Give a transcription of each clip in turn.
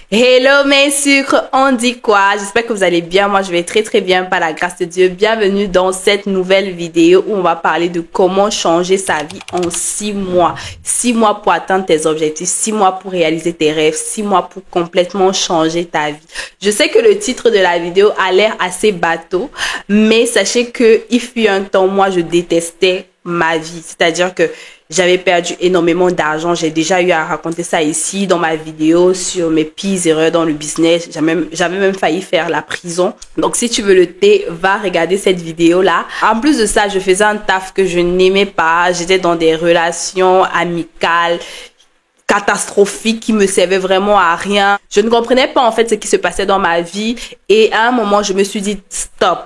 Hello mes sucres, on dit quoi? J'espère que vous allez bien. Moi je vais très bien par la grâce de Dieu. Bienvenue dans cette nouvelle vidéo où on va parler de comment changer sa vie en 6 mois. 6 mois pour atteindre tes objectifs, 6 mois pour réaliser tes rêves, 6 mois pour complètement changer ta vie. Je sais que le titre de la vidéo a l'air assez bateau, mais sachez que il fut un temps, moi je détestais ma vie. C'est-à-dire que j'avais perdu énormément d'argent. J'ai déjà eu à raconter ça ici dans ma vidéo sur mes pires erreurs dans le business. J'avais même failli faire la prison. Donc, si tu veux le thé, va regarder cette vidéo-là. En plus de ça, je faisais un taf que je n'aimais pas. J'étais dans des relations amicales catastrophiques qui me servaient vraiment à rien. Je ne comprenais pas en fait ce qui se passait dans ma vie. Et à un moment, je me suis dit, stop.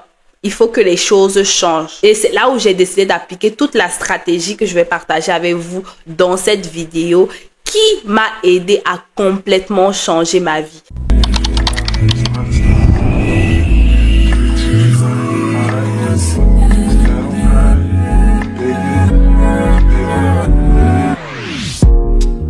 Il faut que les choses changent. Et c'est là où j'ai décidé d'appliquer toute la stratégie que je vais partager avec vous dans cette vidéo qui m'a aidé à complètement changer ma vie.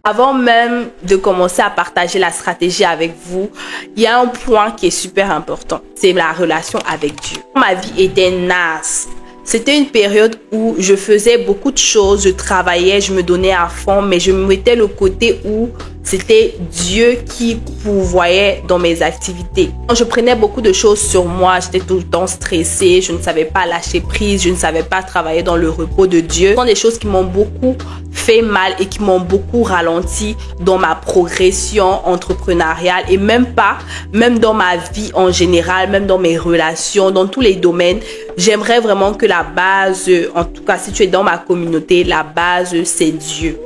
Avant même de commencer à partager la stratégie avec vous, il y a un point qui est super important. C'est la relation avec Dieu. Ma vie était naze. C'était une période où je faisais beaucoup de choses, je travaillais, je me donnais à fond, mais je me mettais le côté où c'était Dieu qui pourvoyait dans mes activités. Je prenais beaucoup de choses sur moi, j'étais tout le temps stressée, je ne savais pas lâcher prise, je ne savais pas travailler dans le repos de Dieu. Ce sont des choses qui m'ont beaucoup fait mal et qui m'ont beaucoup ralenti dans ma progression entrepreneuriale et même dans ma vie en général, même dans mes relations, dans tous les domaines. J'aimerais vraiment que la base, en tout cas si tu es dans ma communauté, la base c'est Dieu.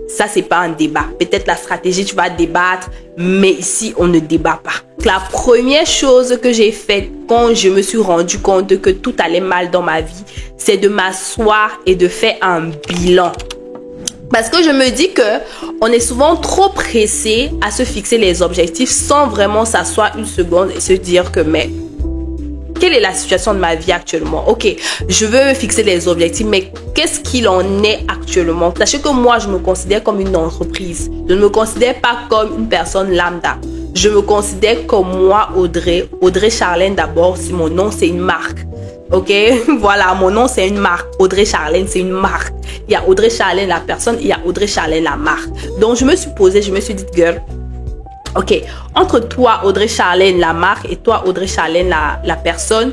Ça, c'est pas un débat. Peut-être la stratégie, tu vas débattre, mais ici, on ne débat pas. La première chose que j'ai faite quand je me suis rendu compte que tout allait mal dans ma vie, c'est de m'asseoir et de faire un bilan. Parce que je me dis que on est souvent trop pressé à se fixer les objectifs sans vraiment s'asseoir une seconde et se dire que quelle est la situation de ma vie actuellement? Ok, je veux fixer les objectifs, mais qu'est-ce qu'il en est actuellement? Sachez que moi, je me considère comme une entreprise. Je ne me considère pas comme une personne lambda. Je me considère comme moi, Audrey. Audrey Charlène d'abord, c'est mon nom, c'est une marque. Ok, voilà, mon nom, c'est une marque. Audrey Charlène, c'est une marque. Il y a Audrey Charlène, la personne, il y a Audrey Charlène, la marque. Donc, je me suis posée, je me suis dit, girl, ok, entre toi, Audrey Charlène, la marque, et toi, Audrey Charlène, la personne,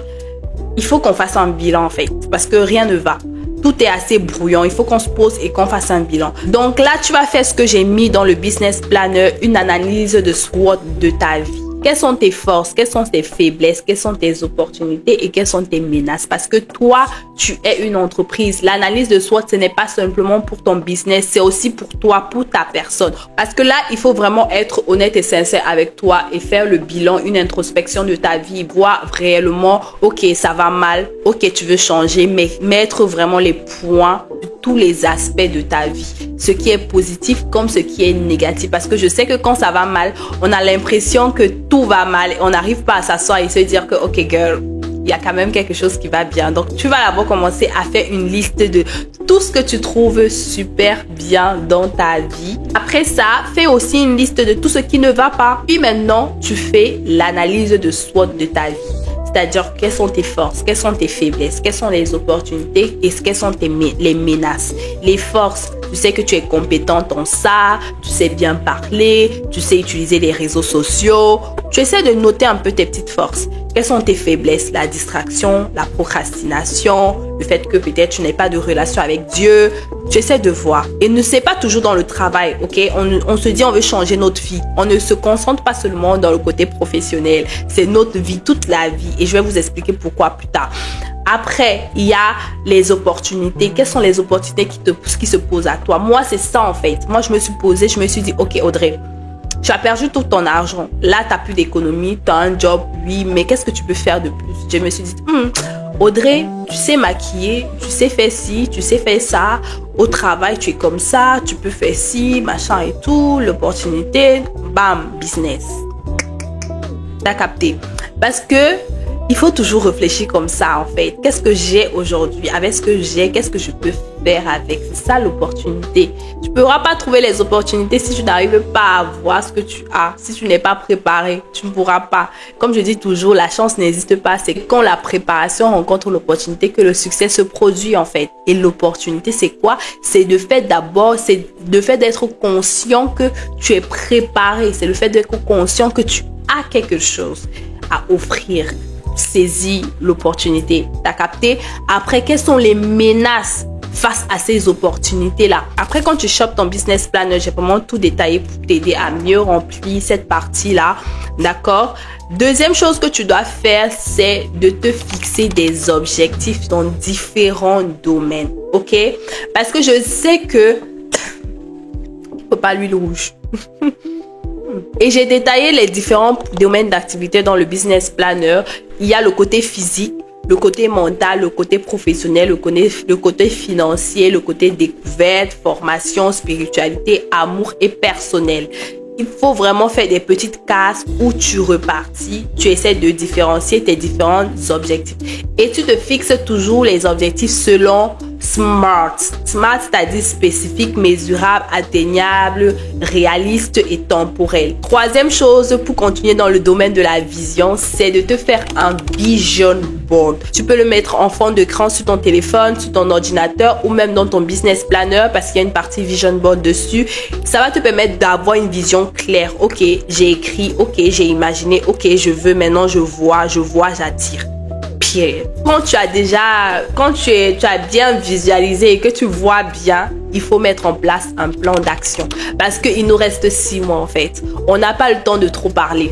il faut qu'on fasse un bilan en fait, parce que rien ne va. Tout est assez brouillon, il faut qu'on se pose et qu'on fasse un bilan. Donc là, tu vas faire ce que j'ai mis dans le business planner, une analyse de SWOT de ta vie. Quelles sont tes forces, quelles sont tes faiblesses, quelles sont tes opportunités et quelles sont tes menaces? Parce que toi, tu es une entreprise. L'analyse de SWOT, ce n'est pas simplement pour ton business, c'est aussi pour toi, pour ta personne. Parce que là, il faut vraiment être honnête et sincère avec toi et faire le bilan, une introspection de ta vie, voir réellement, ok, ça va mal, ok, tu veux changer, mais mettre vraiment les points de tous les aspects de ta vie. Ce qui est positif comme ce qui est négatif. Parce que je sais que quand ça va mal, on a l'impression que tout va mal et on n'arrive pas à s'asseoir et se dire que ok girl, il y a quand même quelque chose qui va bien. Donc tu vas d'abord commencer à faire une liste de tout ce que tu trouves super bien dans ta vie. Après ça, fais aussi une liste de tout ce qui ne va pas. Puis maintenant, tu fais l'analyse de SWOT de ta vie. C'est-à-dire, quelles sont tes forces, quelles sont tes faiblesses, quelles sont les opportunités et quelles sont les menaces. Les forces, tu sais que tu es compétente en ça, tu sais bien parler, tu sais utiliser les réseaux sociaux. Tu essaies de noter un peu tes petites forces. Quelles sont tes faiblesses? La distraction, la procrastination, le fait que peut-être tu n'aies pas de relation avec Dieu. Tu essaies de voir. Et ne c'est pas toujours dans le travail, ok? On se dit on veut changer notre vie. On ne se concentre pas seulement dans le côté professionnel. C'est notre vie, toute la vie. Et je vais vous expliquer pourquoi plus tard. Après, il y a les opportunités. Quelles sont les opportunités qui se posent à toi? Moi, c'est ça en fait. Moi, je me suis posée, je me suis dit, ok Audrey, tu as perdu tout ton argent. Là, tu n'as plus d'économie, tu as un job, oui, mais qu'est-ce que tu peux faire de plus? Je me suis dit, Audrey, tu sais maquiller, tu sais faire ci, tu sais faire ça. Au travail, tu es comme ça, tu peux faire ci, machin et tout. L'opportunité, bam, business. T'as capté? Parce que Il faut toujours réfléchir comme ça en fait. Qu'est-ce que j'ai aujourd'hui? Avec ce que j'ai, qu'est-ce que je peux faire avec? C'est ça l'opportunité. Tu ne pourras pas trouver les opportunités si tu n'arrives pas à voir ce que tu as. Si tu n'es pas préparé, tu ne pourras pas. Comme je dis toujours, la chance n'existe pas. C'est quand la préparation rencontre l'opportunité que le succès se produit en fait. Et l'opportunité, c'est quoi? C'est le fait d'abord, c'est le fait d'être conscient que tu es préparé. C'est le fait d'être conscient que tu as quelque chose à offrir. Saisis l'opportunité. T'as capté? Après, quelles sont les menaces face à ces opportunités-là? Après, quand tu chopes ton business planner, j'ai vraiment tout détaillé pour t'aider à mieux remplir cette partie-là. D'accord? Deuxième chose que tu dois faire, c'est de te fixer des objectifs dans différents domaines. OK? Parce que je sais que il faut pas l'huile rouge. Et j'ai détaillé les différents domaines d'activité dans le business planner. Il y a le côté physique, le côté mental, le côté professionnel, le côté financier, le côté découverte, formation, spiritualité, amour et personnel. Il faut vraiment faire des petites cases où tu repartis, tu essaies de différencier tes différents objectifs. Et tu te fixes toujours les objectifs selon SMART. SMART, c'est-à-dire spécifique, mesurable, atteignable, réaliste et temporel. Troisième chose, pour continuer dans le domaine de la vision, c'est de te faire un vision board. Tu peux le mettre en fond d'écran sur ton téléphone, sur ton ordinateur ou même dans ton business planner parce qu'il y a une partie vision board dessus. Ça va te permettre d'avoir une vision claire. Ok, j'ai écrit, ok, j'ai imaginé, ok, je veux, maintenant je vois, j'attire. Quand tu as bien visualisé et que tu vois bien, il faut mettre en place un plan d'action. Parce qu'il nous reste 6 mois en fait. On n'a pas le temps de trop parler.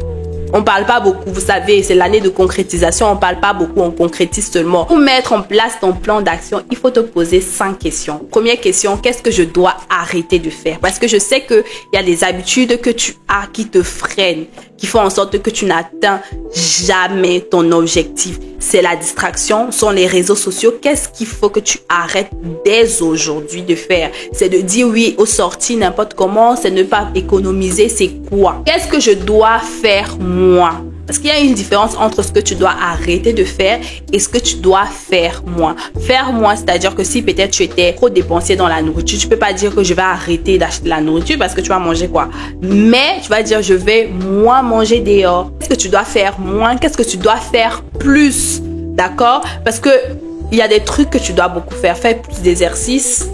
On parle pas beaucoup, vous savez, c'est l'année de concrétisation, on parle pas beaucoup, on concrétise seulement. Pour mettre en place ton plan d'action, il faut te poser 5 questions. Première question, qu'est-ce que je dois arrêter de faire? Parce que je sais qu'il y a des habitudes que tu as qui te freinent, qui font en sorte que tu n'atteins jamais ton objectif. C'est la distraction, sont les réseaux sociaux. Qu'est-ce qu'il faut que tu arrêtes dès aujourd'hui de faire? C'est de dire oui aux sorties n'importe comment, c'est ne pas économiser, c'est quoi? Qu'est-ce que je dois faire moi? Parce qu'il y a une différence entre ce que tu dois arrêter de faire et ce que tu dois faire moi. Faire moi, c'est-à-dire que si peut-être tu étais trop dépensier dans la nourriture, tu peux pas dire que je vais arrêter d'acheter de la nourriture parce que tu vas manger quoi. Mais tu vas dire je vais moins manger dehors. Qu'est-ce que tu dois faire moins? Qu'est-ce que tu dois faire plus? D'accord? Parce que il y a des trucs que tu dois beaucoup faire. Faire plus d'exercices.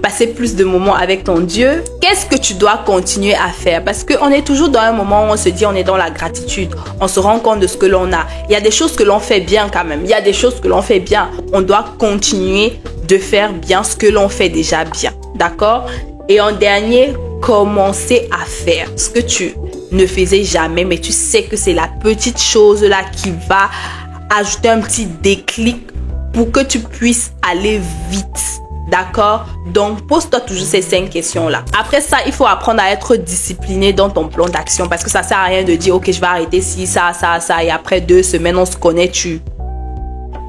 Passer plus de moments avec ton Dieu. Qu'est-ce que tu dois continuer à faire? Parce qu'on est toujours dans un moment où on se dit on est dans la gratitude. On se rend compte de ce que l'on a. Il y a des choses que l'on fait bien quand même. Il y a des choses que l'on fait bien. On doit continuer de faire bien ce que l'on fait déjà bien. D'accord? Et en dernier, commencer à faire ce que tu ne faisais jamais, mais tu sais que c'est la petite chose là qui va ajouter un petit déclic pour que tu puisses aller vite. D'accord? Donc, pose-toi toujours ces 5 questions-là. Après ça, il faut apprendre à être discipliné dans ton plan d'action parce que ça sert à rien de dire, ok, je vais arrêter ci, ça, et après 2 semaines, on se connaît,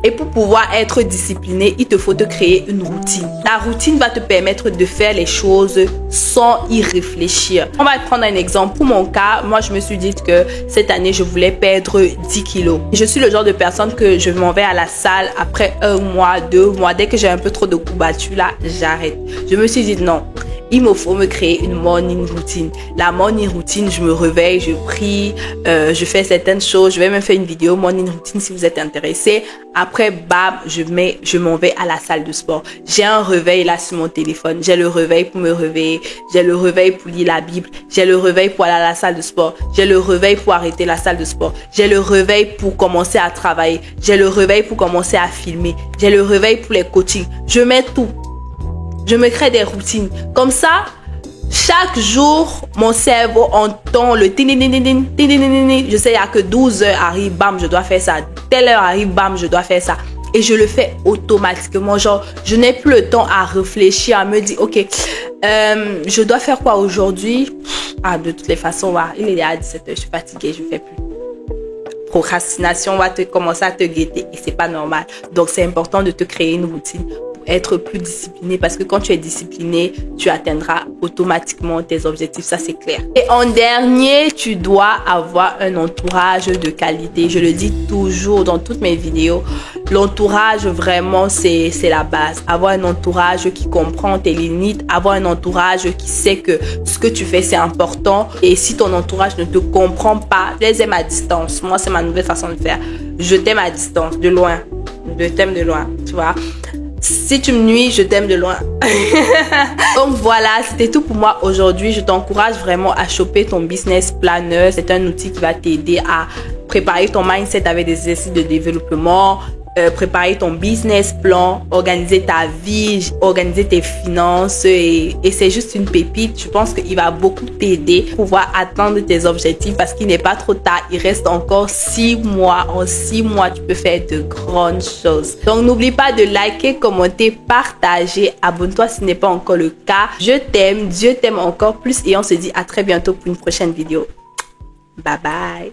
Et pour pouvoir être discipliné, il te faut te créer une routine. La routine va te permettre de faire les choses sans y réfléchir. On va prendre un exemple. Pour mon cas, moi, je me suis dit que cette année, je voulais perdre 10 kilos. Je suis le genre de personne que je m'en vais à la salle après 1 mois, 2 mois. Dès que j'ai un peu trop de courbatures, là, j'arrête. Je me suis dit non. Il me faut me créer une morning routine. La morning routine, je me réveille, je prie, je fais certaines choses. Je vais même faire une vidéo morning routine si vous êtes intéressé. Après, bam, je m'en vais à la salle de sport. J'ai un réveil là sur mon téléphone. J'ai le réveil pour me réveiller. J'ai le réveil pour lire la Bible. J'ai le réveil pour aller à la salle de sport. J'ai le réveil pour arrêter la salle de sport. J'ai le réveil pour commencer à travailler. J'ai le réveil pour commencer à filmer. J'ai le réveil pour les coachings. Je mets tout. Je me crée des routines. Comme ça, chaque jour, mon cerveau entend le tin-tin-tin-tin. Je sais, il n'y a que 12 heures arrive, bam, je dois faire ça. Telle heure arrive, bam, je dois faire ça. Et je le fais automatiquement. Genre, je n'ai plus le temps à réfléchir, à me dire, ok, je dois faire quoi aujourd'hui? Ah, de toutes les façons, il est à 17 heures, je suis fatiguée, je ne fais plus. Procrastination va commencer à te guetter et c'est pas normal. Donc, c'est important de te créer une routine. être plus discipliné parce que quand tu es discipliné, tu atteindras automatiquement tes objectifs, ça c'est clair. Et en dernier, tu dois avoir un entourage de qualité. Je le dis toujours dans toutes mes vidéos, l'entourage vraiment c'est la base. Avoir un entourage qui comprend tes limites, avoir un entourage qui sait que ce que tu fais c'est important, et si ton entourage ne te comprend pas, les aime à distance. Moi c'est ma nouvelle façon de faire. Je t'aime à distance, de loin. Je t'aime de loin, tu vois. Si tu me nuis, je t'aime de loin. Donc voilà, c'était tout pour moi aujourd'hui. Je t'encourage vraiment à choper ton business planner. C'est un outil qui va t'aider à préparer ton mindset avec des exercices de développement, préparer ton business plan, organiser ta vie, organiser tes finances, et c'est juste une pépite. Je pense qu'il va beaucoup t'aider pour pouvoir atteindre tes objectifs parce qu'il n'est pas trop tard. Il reste encore 6 mois. En 6 mois, tu peux faire de grandes choses. Donc n'oublie pas de liker, commenter, partager, abonne-toi si ce n'est pas encore le cas. Je t'aime, Dieu t'aime encore plus, et on se dit à très bientôt pour une prochaine vidéo. Bye bye.